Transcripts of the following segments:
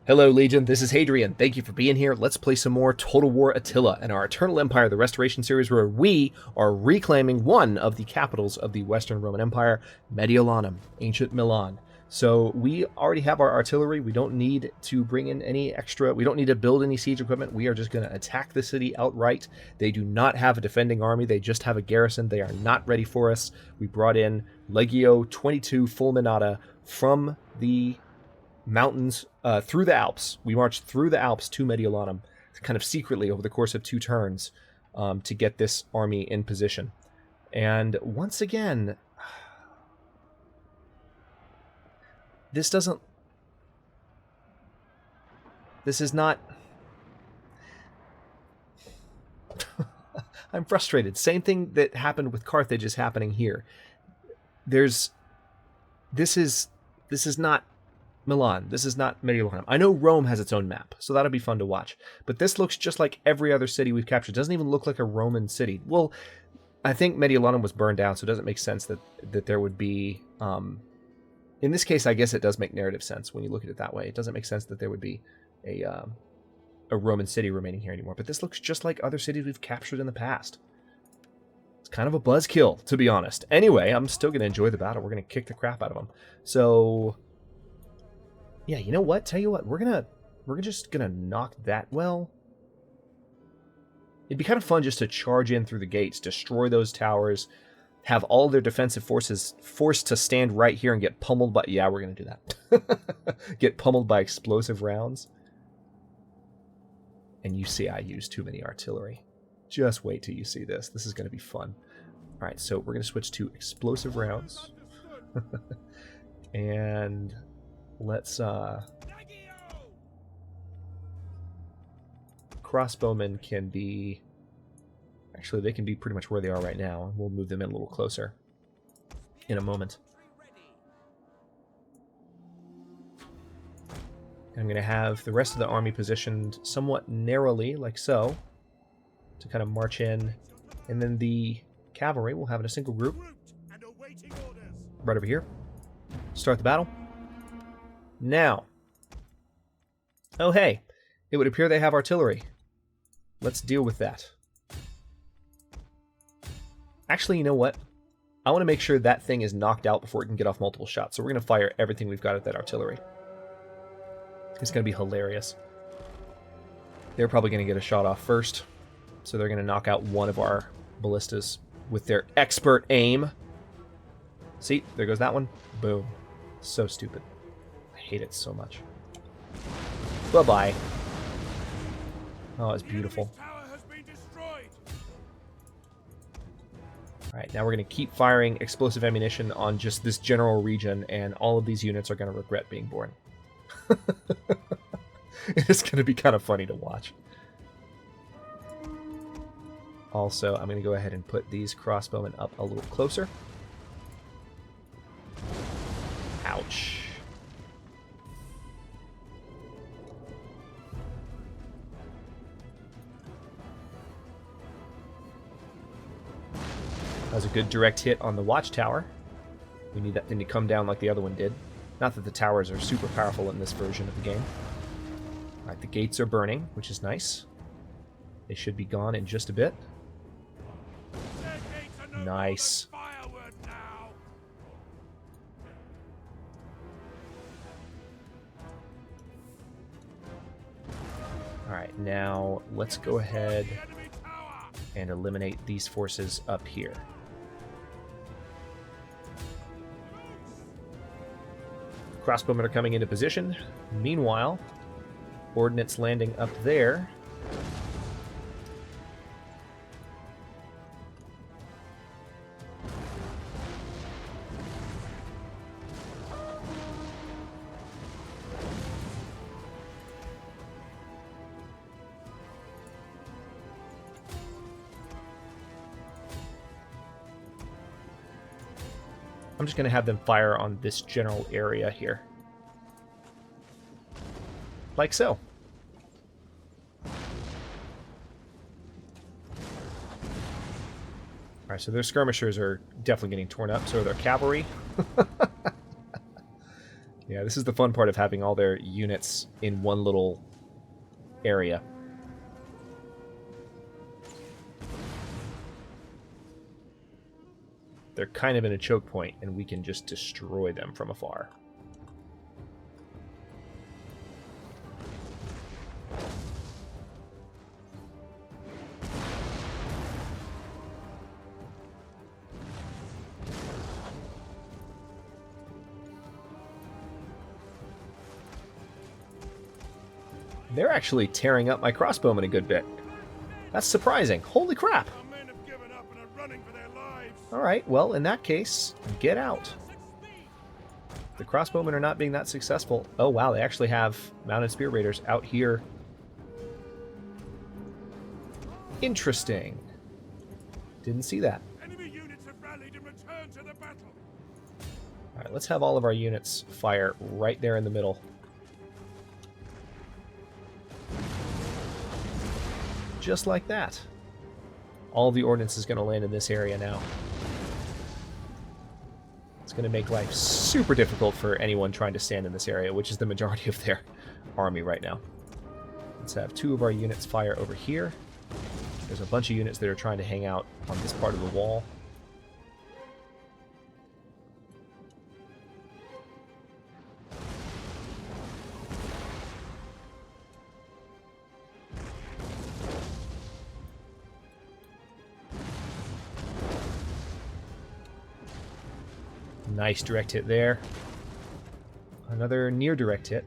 Hello, Legion. This is Hadrian. Thank you for being here. Let's play some more Total War Attila and our Eternal Empire, the Restoration series, where we are reclaiming one of the capitals of the Western Roman Empire, Mediolanum, ancient Milan. So we already have our artillery. We don't need to bring in any extra. We don't need to build any siege equipment. We are just going to attack the city outright. They do not have a defending army. They just have a garrison. They are not ready for us. We brought in Legio 22 Fulminata from the mountains through the Alps. We marched through the Alps to Mediolanum, kind of secretly over the course of 2 turns, to get this army in position. And once again, this is not... I'm frustrated. Same thing that happened with Carthage is happening here. This is not Milan. This is not Mediolanum. I know Rome has its own map, so that'll be fun to watch. But this looks just like every other city we've captured. It doesn't even look like a Roman city. Well, I think Mediolanum was burned down, so it doesn't make sense that there would be... in this case, I guess it does make narrative sense when you look at it that way. It doesn't make sense that there would be a Roman city remaining here anymore. But this looks just like other cities we've captured in the past. It's kind of a buzzkill, to be honest. Anyway, I'm still going to enjoy the battle. We're going to kick the crap out of them. So... yeah, you know what? Tell you what, we're just gonna knock that. Well, it'd be kind of fun just to charge in through the gates, destroy those towers, have all their defensive forces forced to stand right here and get pummeled by... yeah, we're gonna do that. Get pummeled by explosive rounds. And you see I use too many artillery. Just wait till you see this. This is gonna be fun. All right, so we're gonna switch to explosive rounds. And... let's crossbowmen can be... actually, they can be pretty much where they are right now. We'll move them in a little closer in a moment. I'm going to have the rest of the army positioned somewhat narrowly, like so, to kind of march in. And then the cavalry will have in a single group right over here. Start the battle. Now, oh hey, it would appear they have artillery. Let's deal with that. Actually, you know what? I want to make sure that thing is knocked out before it can get off multiple shots. So we're going to fire everything we've got at that artillery. It's going to be hilarious. They're probably going to get a shot off first. So they're going to knock out one of our ballistas with their expert aim. See, there goes that one. Boom. So stupid. I hate it so much. Bye-bye. Oh, it's beautiful. Alright, now we're going to keep firing explosive ammunition on just this general region, and all of these units are going to regret being born. It's going to be kind of funny to watch. Also, I'm going to go ahead and put these crossbowmen up a little closer. Ouch. That was a good direct hit on the watchtower. We need that thing to come down like the other one did. Not that the towers are super powerful in this version of the game. Alright, the gates are burning, which is nice. They should be gone in just a bit. Nice. Alright, now let's go ahead and eliminate these forces up here. Crossbowmen are coming into position. Meanwhile, ordnance landing up there. I'm just going to have them fire on this general area here. Like so. Alright, so their skirmishers are definitely getting torn up, so are their cavalry. Yeah, this is the fun part of having all their units in one little area. They're kind of in a choke point, and we can just destroy them from afar. They're actually tearing up my crossbowmen a good bit. That's surprising. Holy crap! Alright, well, in that case, get out. The crossbowmen are not being that successful. Oh wow, they actually have mounted spear raiders out here. Interesting. Didn't see that. Enemy units have rallied and returned to the battle. Alright, let's have all of our units fire right there in the middle. Just like that. All the ordnance is going to land in this area now. It's going to make life super difficult for anyone trying to stand in this area, which is the majority of their army right now. Let's have 2 of our units fire over here. There's a bunch of units that are trying to hang out on this part of the wall. Nice direct hit there. Another near direct hit.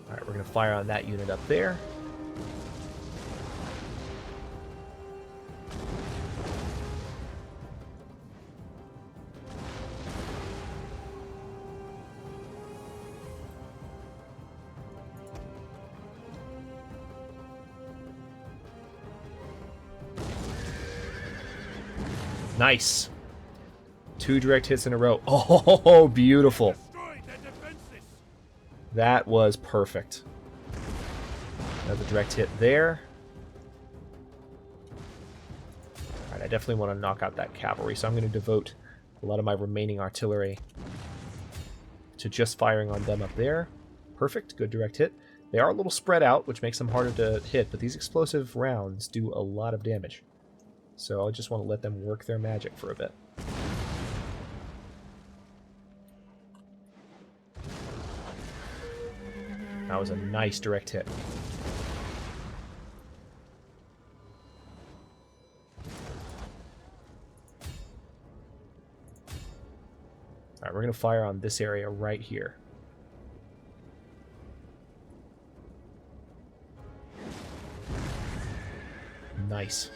Alright, we're going to fire on that unit up there. Nice. 2 direct hits in a row. Oh, beautiful. That was perfect. Another direct hit there. Alright, I definitely want to knock out that cavalry, so I'm going to devote a lot of my remaining artillery to just firing on them up there. Perfect. Good direct hit. They are a little spread out, which makes them harder to hit, but these explosive rounds do a lot of damage. So I just want to let them work their magic for a bit. That was a nice direct hit. Alright, we're going to fire on this area right here. Nice.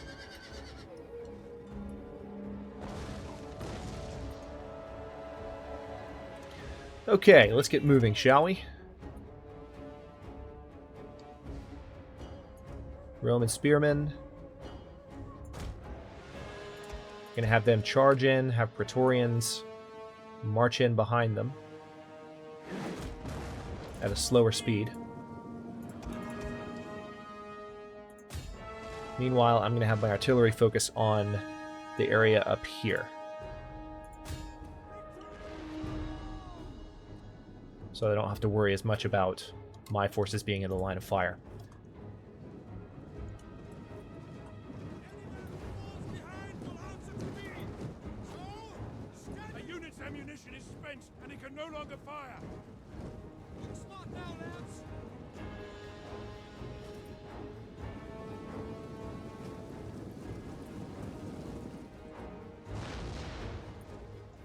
Okay, let's get moving, shall we? Roman spearmen. Gonna have them charge in, have Praetorians march in behind them at a slower speed. Meanwhile, I'm gonna have my artillery focus on the area up here. So I don't have to worry as much about my forces being in the line of fire. A unit's ammunition is spent and it can no longer fire. Look smart now, lads.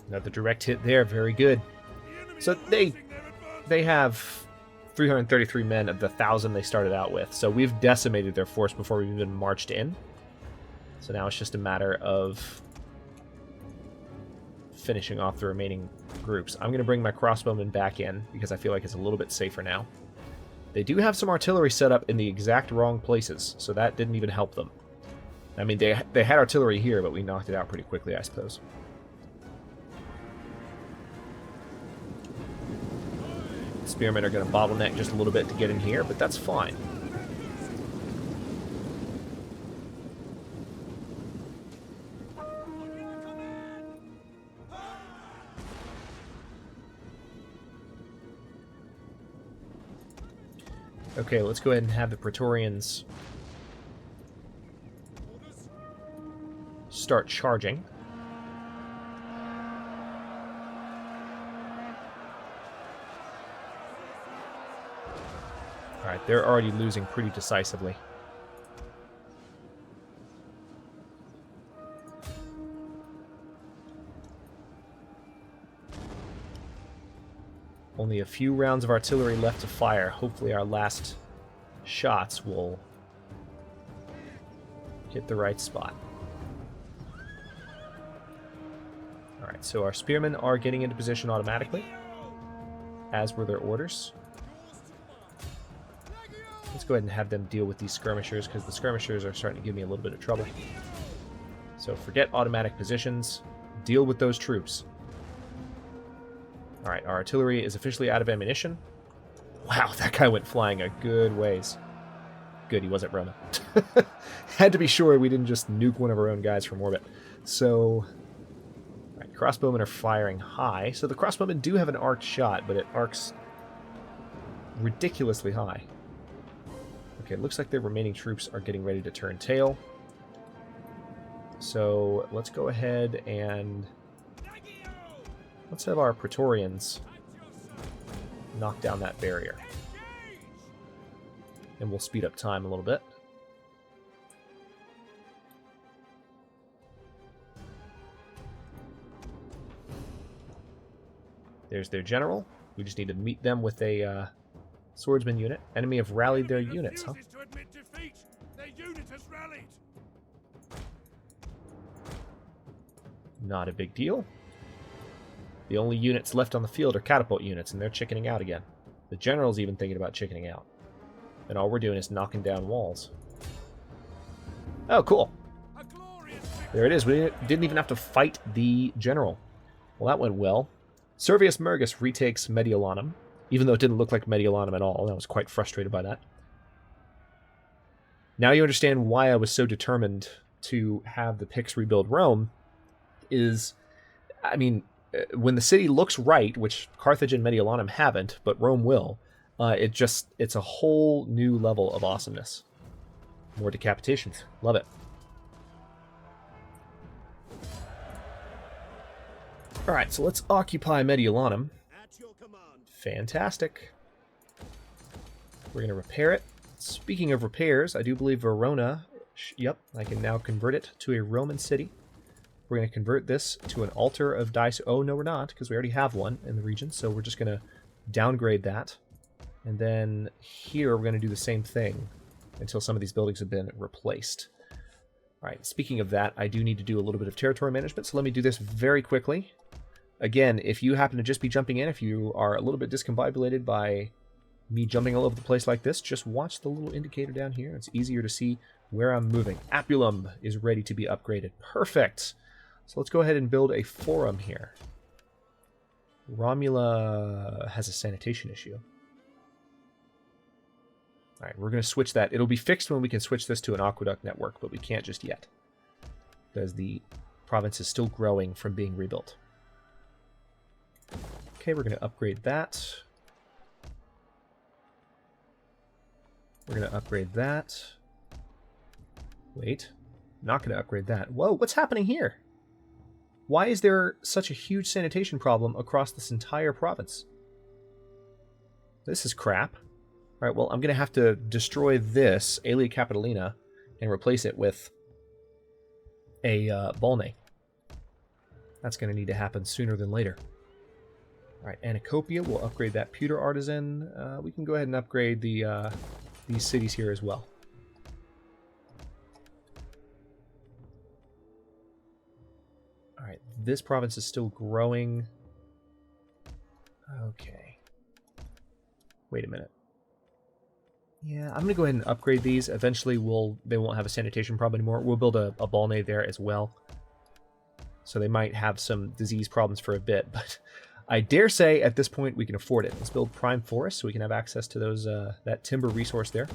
Another direct hit there, very good. So they have 333 men of the 1,000 they started out with. So we've decimated their force before we've even marched in. So now it's just a matter of finishing off the remaining groups. I'm going to bring my crossbowmen back in because I feel like it's a little bit safer now. They do have some artillery set up in the exact wrong places, so that didn't even help them. I mean, they had artillery here, but we knocked it out pretty quickly, I suppose. Spearmen are going to bottleneck just a little bit to get in here, but that's fine. Okay, let's go ahead and have the Praetorians start charging. Alright, they're already losing pretty decisively. Only a few rounds of artillery left to fire. Hopefully our last shots will hit the right spot. Alright, so our spearmen are getting into position automatically, as were their orders. Let's go ahead and have them deal with these skirmishers, because the skirmishers are starting to give me a little bit of trouble. So forget automatic positions. Deal with those troops. Alright, our artillery is officially out of ammunition. Wow, that guy went flying a good ways. Good, he wasn't Roman. Had to be sure we didn't just nuke one of our own guys from orbit. So, alright, crossbowmen are firing high. So the crossbowmen do have an arced shot, but it arcs ridiculously high. Okay, it looks like their remaining troops are getting ready to turn tail. So let's go ahead and let's have our Praetorians knock down that barrier. And we'll speed up time a little bit. There's their general. We just need to meet them with a swordsman unit. Enemy have rallied their units, huh? To admit defeat. Their unit has rallied. Not a big deal. The only units left on the field are catapult units, and they're chickening out again. The general's even thinking about chickening out. And all we're doing is knocking down walls. Oh, cool. There it is. We didn't even have to fight the general. Well, that went well. Servius Mergus retakes Mediolanum, even though it didn't look like Mediolanum at all. I was quite frustrated by that. Now you understand why I was so determined to have the Picts rebuild Rome. I mean, when the city looks right, which Carthage and Mediolanum haven't, but Rome will, it's a whole new level of awesomeness. More decapitations. Love it. Alright, so let's occupy Mediolanum. Fantastic. We're going to repair it. Speaking of repairs, I do believe Verona, yep, I can now convert it to a Roman city. We're going to convert this to an altar of dice. Oh, no, we're not, because we already have one in the region, so we're just going to downgrade that. And then here we're going to do the same thing until some of these buildings have been replaced. All right, speaking of that, I do need to do a little bit of territory management, so let me do this very quickly. Again, if you happen to just be jumping in, if you are a little bit discombobulated by me jumping all over the place like this, just watch the little indicator down here. It's easier to see where I'm moving. Apulum is ready to be upgraded. Perfect. So let's go ahead and build a forum here. Romula has a sanitation issue. All right, we're going to switch that. It'll be fixed when we can switch this to an aqueduct network, but we can't just yet, because the province is still growing from being rebuilt. Okay, we're going to upgrade that. We're going to upgrade that. Wait, not going to upgrade that. Whoa, what's happening here? Why is there such a huge sanitation problem across this entire province? This is crap. All right, well, I'm going to have to destroy this, Aelia Capitolina, and replace it with a Balne. That's going to need to happen sooner than later. All right, Anacopia, we'll upgrade that pewter artisan. We can go ahead and upgrade these cities here as well. All right, this province is still growing. Okay. Wait a minute. Yeah, I'm going to go ahead and upgrade these. Eventually, they won't have a sanitation problem anymore. We'll build a Balne there as well. So they might have some disease problems for a bit, but I dare say at this point we can afford it. Let's build prime forest so we can have access to those that timber resource there.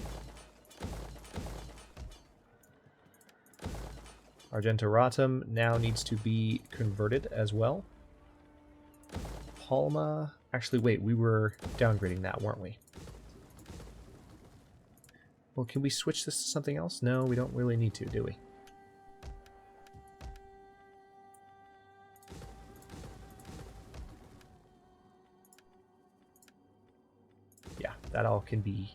Argentoratum now needs to be converted as well. Palma... Actually, wait, we were downgrading that, weren't we? Well, can we switch this to something else? No, we don't really need to, do we? Yeah, that all can be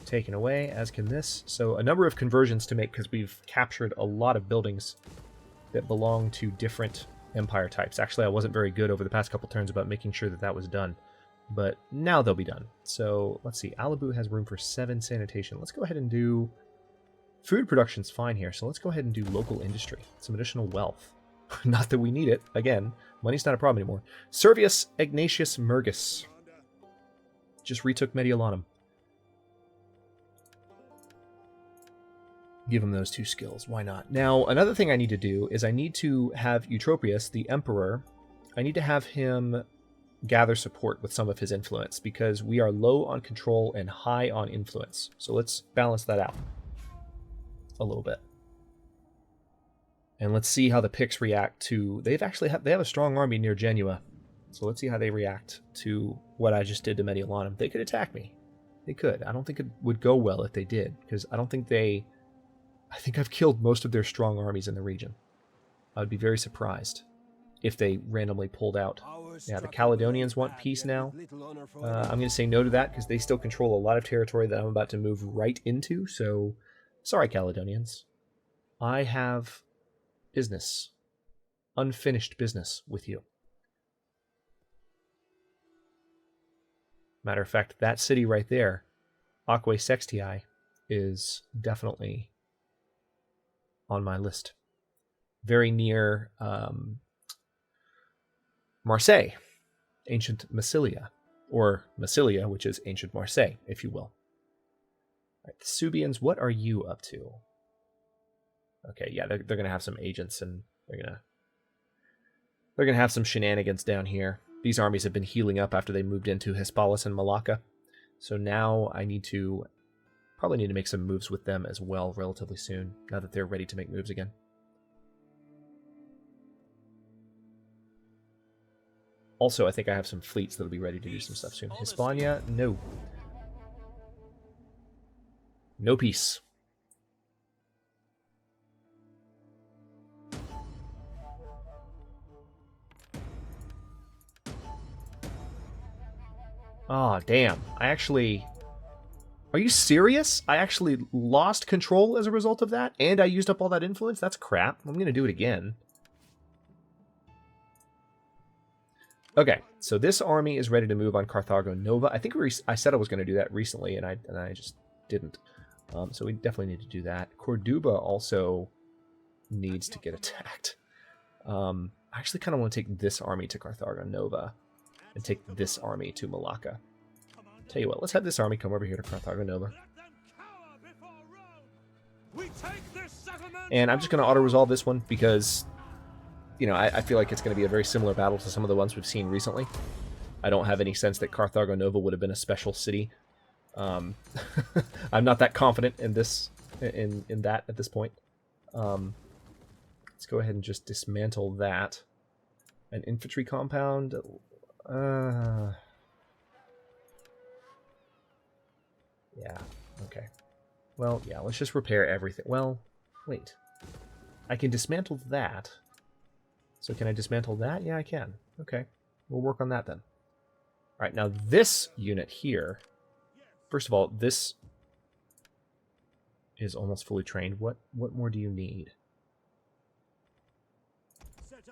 taken away, as can this. So a number of conversions to make, because we've captured a lot of buildings that belong to different empire types. Actually, I wasn't very good over the past couple turns about making sure that that was done, but now they'll be done. So let's see, Alabu has room for 7 sanitation. Let's go ahead and do... Food production's fine here, so let's go ahead and do local industry. Some additional wealth. Not that we need it. Again, money's not a problem anymore. Servius Ignatius Mergus just retook Mediolanum. Give him those 2 skills. Why not? Now, another thing I need to do is I need to have Eutropius, the emperor, I need to have him gather support with some of his influence, because we are low on control and high on influence. So let's balance that out a little bit. And let's see how the Picts react to... They have a strong army near Genua. So let's see how they react to what I just did to Mediolanum. They could attack me. They could. I don't think it would go well if they did, because I don't think they... I think I've killed most of their strong armies in the region. I would be very surprised if they randomly pulled out. Yeah, the Caledonians want peace now. I'm going to say no to that, because they still control a lot of territory that I'm about to move right into, so sorry, Caledonians. I have business. Unfinished business with you. Matter of fact, that city right there, Aquae Sextii, is definitely on my list. Very near Marseille, ancient Massilia, or Massilia, which is ancient Marseille, if you will. All right, the Suebians, what are you up to? Okay, yeah, they're going to have some agents, and they're going to have some shenanigans down here. These armies have been healing up after they moved into Hispalis and Malacca, so now I probably need to make some moves with them as well relatively soon, now that they're ready to make moves again. Also, I think I have some fleets that'll be ready to do some stuff soon. Hispania, no. No peace. Ah, damn. Are you serious? I actually lost control as a result of that, and I used up all that influence? That's crap. I'm going to do it again. Okay, so this army is ready to move on Carthago Nova. I think I said I was going to do that recently, and I just didn't. So we definitely need to do that. Corduba also needs to get attacked. I actually kind of want to take this army to Carthago Nova and take this army to Malacca. Tell you what, let's have this army come over here to Carthago Nova. And I'm just going to auto-resolve this one because, you know, I feel like it's going to be a very similar battle to some of the ones we've seen recently. I don't have any sense that Carthago Nova would have been a special city. I'm not that confident in this, in that at this point. Let's go ahead and just dismantle that. An infantry compound. Yeah, okay. Well, yeah, let's just repair everything. Well, wait. I can dismantle that. So can I dismantle that? Yeah, I can. Okay, we'll work on that then. All right, now this unit here. First of all, this is almost fully trained. What more do you need?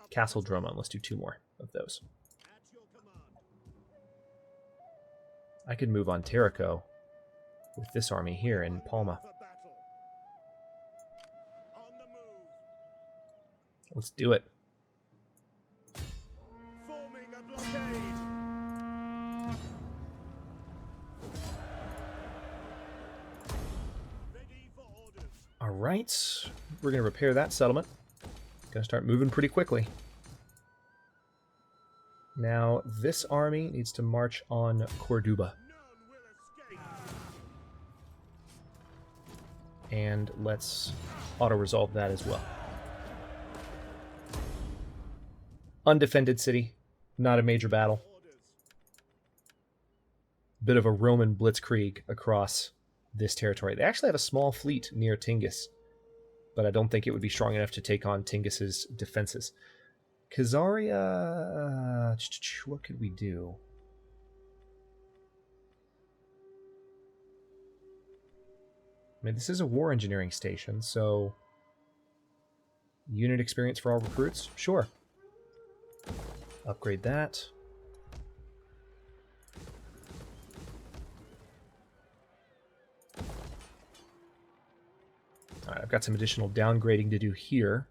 Castle Dromon. Let's do 2 more of those. I could move on Terrico with this army here in Palma. Let's do it. All right, we're going to repair that settlement. Going to start moving pretty quickly. Now, this army needs to march on Corduba. And let's auto-resolve that as well. Undefended city, not a major battle. Bit of a Roman blitzkrieg across this territory. They actually have a small fleet near Tingis, but I don't think it would be strong enough to take on Tingis's defenses. Khazaria, what could we do? I mean, this is a war engineering station, so unit experience for all recruits? Sure. Upgrade that. Alright, I've got some additional downgrading to do here.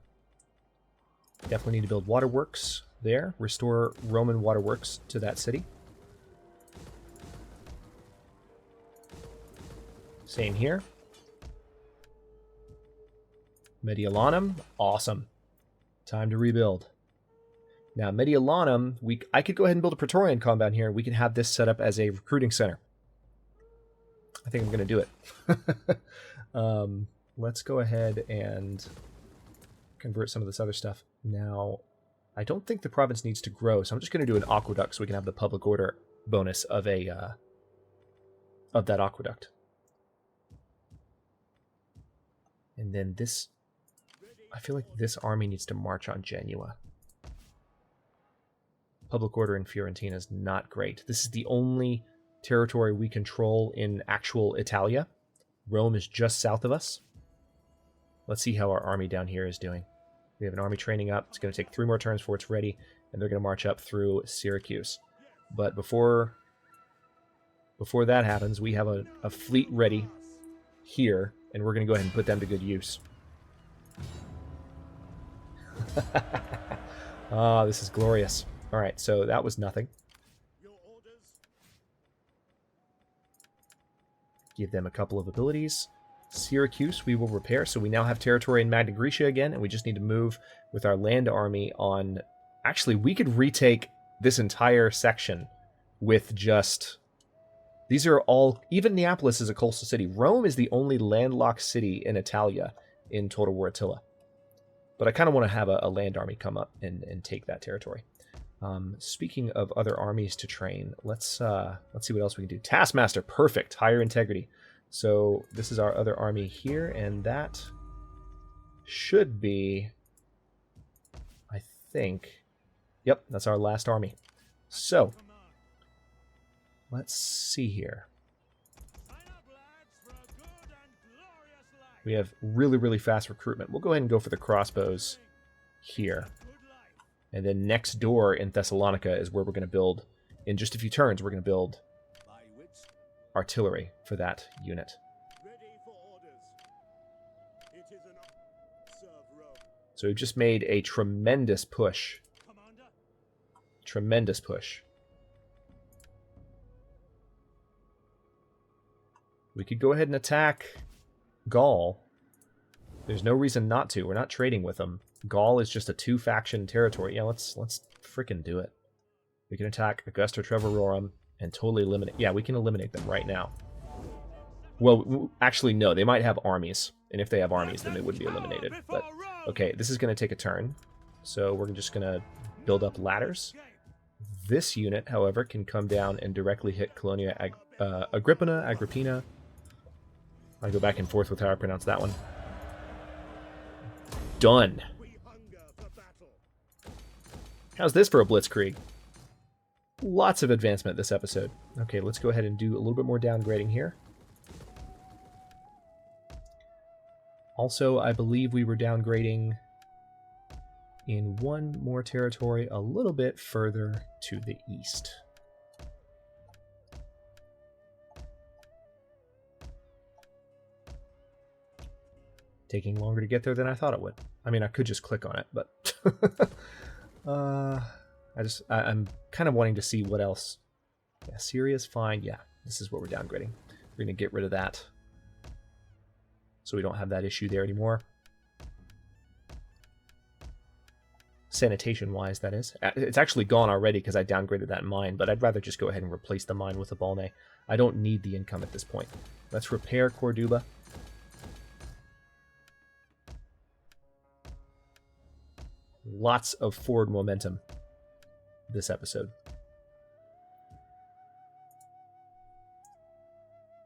Definitely need to build waterworks there. Restore Roman waterworks to that city. Same here. Mediolanum, awesome. Time to rebuild. Now, Mediolanum, I could go ahead and build a Praetorian compound here. We can have this set up as a recruiting center. I think I'm going to do it. Let's go ahead and convert some of this other stuff. Now, I don't think the province needs to grow, so I'm just going to do an aqueduct so we can have the public order bonus of that aqueduct. And then this, I feel like this army needs to march on Genoa. Public order in Fiorentina is not great. This is the only territory we control in actual Italia. Rome is just south of us. Let's see how our army down here is doing. We have an army training up. It's going to take 3 more turns before it's ready, and they're going to march up through Syracuse. But before that happens, we have a fleet ready here, and we're going to go ahead and put them to good use. Ah, this is glorious. All right, so that was nothing. Give them a couple of abilities. Syracuse we will repair, so we now have territory in Magna Graecia again, and we just need to move with our land army on... Actually, we could retake this entire section with just... These are all... Even Neapolis is a coastal city. Rome is the only landlocked city in Italia in Total War Attila. But I kind of want to have a land army come up and take that territory. Speaking of other armies to train, let's see what else we can do. Taskmaster, perfect. Higher integrity. So this is our other army here, and that should be, I think, yep, that's our last army. So let's see here. We have really, really fast recruitment. We'll go ahead and go for the crossbows here. And then next door in Thessalonica is where we're going to build, in just a few turns, we're going to build artillery for that unit. So we've just made a tremendous push. Tremendous push. We could go ahead and attack Gaul. There's no reason not to. We're not trading with them. Gaul is just a 2-faction territory. Yeah, let's frickin' do it. We can attack Augusta Treverorum and totally eliminate... Yeah, we can eliminate them right now. Well, actually, no. They might have armies. And if they have armies, then they would be eliminated. But, okay, this is going to take a turn. So we're just going to build up ladders. This unit, however, can come down and directly hit Colonia Agrippina. I go back and forth with how I pronounce that one. Done. How's this for a blitzkrieg? Lots of advancement this episode. Okay, let's go ahead and do a little bit more downgrading here. Also, I believe we were downgrading in one more territory a little bit further to the east. Taking longer to get there than I thought it would. I mean, I could just click on it, but I'm kind of wanting to see what else. Yeah, Syria's fine. Yeah, this is what we're downgrading. We're going to get rid of that, so we don't have that issue there anymore. Sanitation-wise, that is. It's actually gone already because I downgraded that mine, but I'd rather just go ahead and replace the mine with a Balne. I don't need the income at this point. Let's repair Corduba. Lots of forward momentum this episode.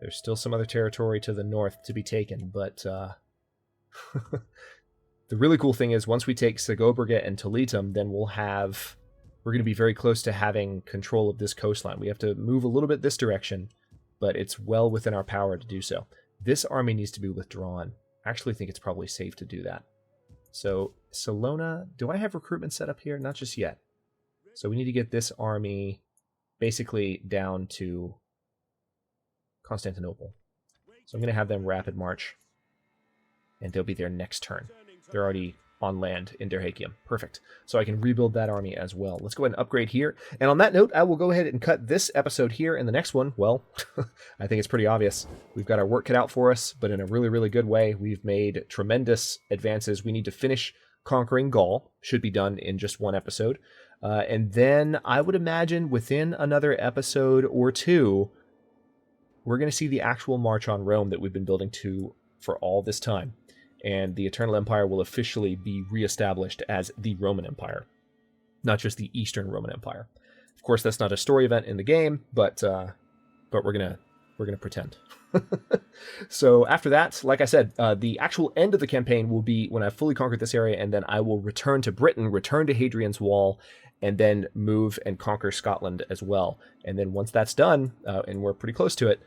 There's still some other territory to the north to be taken, but the really cool thing is once we take Segobriga and Toletum, then we're going to be very close to having control of this coastline. We have to move a little bit this direction, but it's well within our power to do so. This army needs to be withdrawn. I actually think it's probably safe to do that. So Salona, do I have recruitment set up here? Not just yet. So we need to get this army basically down to Constantinople. So I'm going to have them rapid march, and they'll be there next turn. They're already on land in Derhakium. Perfect. So I can rebuild that army as well. Let's go ahead and upgrade here. And on that note, I will go ahead and cut this episode here. And the next one, well, I think it's pretty obvious. We've got our work cut out for us, but in a really, really good way. We've made tremendous advances. We need to finish conquering Gaul. Should be done in just one episode. And then I would imagine within another episode or two, we're going to see the actual march on Rome that we've been building to for all this time. And the Eternal Empire will officially be reestablished as the Roman Empire, not just the Eastern Roman Empire. Of course, that's not a story event in the game, but we're gonna pretend. So after that, like I said, the actual end of the campaign will be when I've fully conquered this area, and then I will return to Britain, return to Hadrian's Wall, and then move and conquer Scotland as well. And then once that's done, and we're pretty close to it,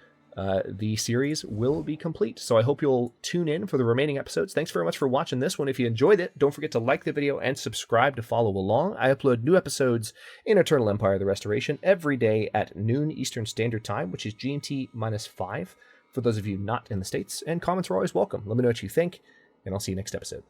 the series will be complete. So I hope you'll tune in for the remaining episodes. Thanks very much for watching this one. If you enjoyed it, don't forget to like the video and subscribe to follow along. I upload new episodes in Eternal Empire: The Restoration every day at noon Eastern Standard Time, which is GMT -5 for those of you not in the States. And comments are always welcome. Let me know what you think, and I'll see you next episode.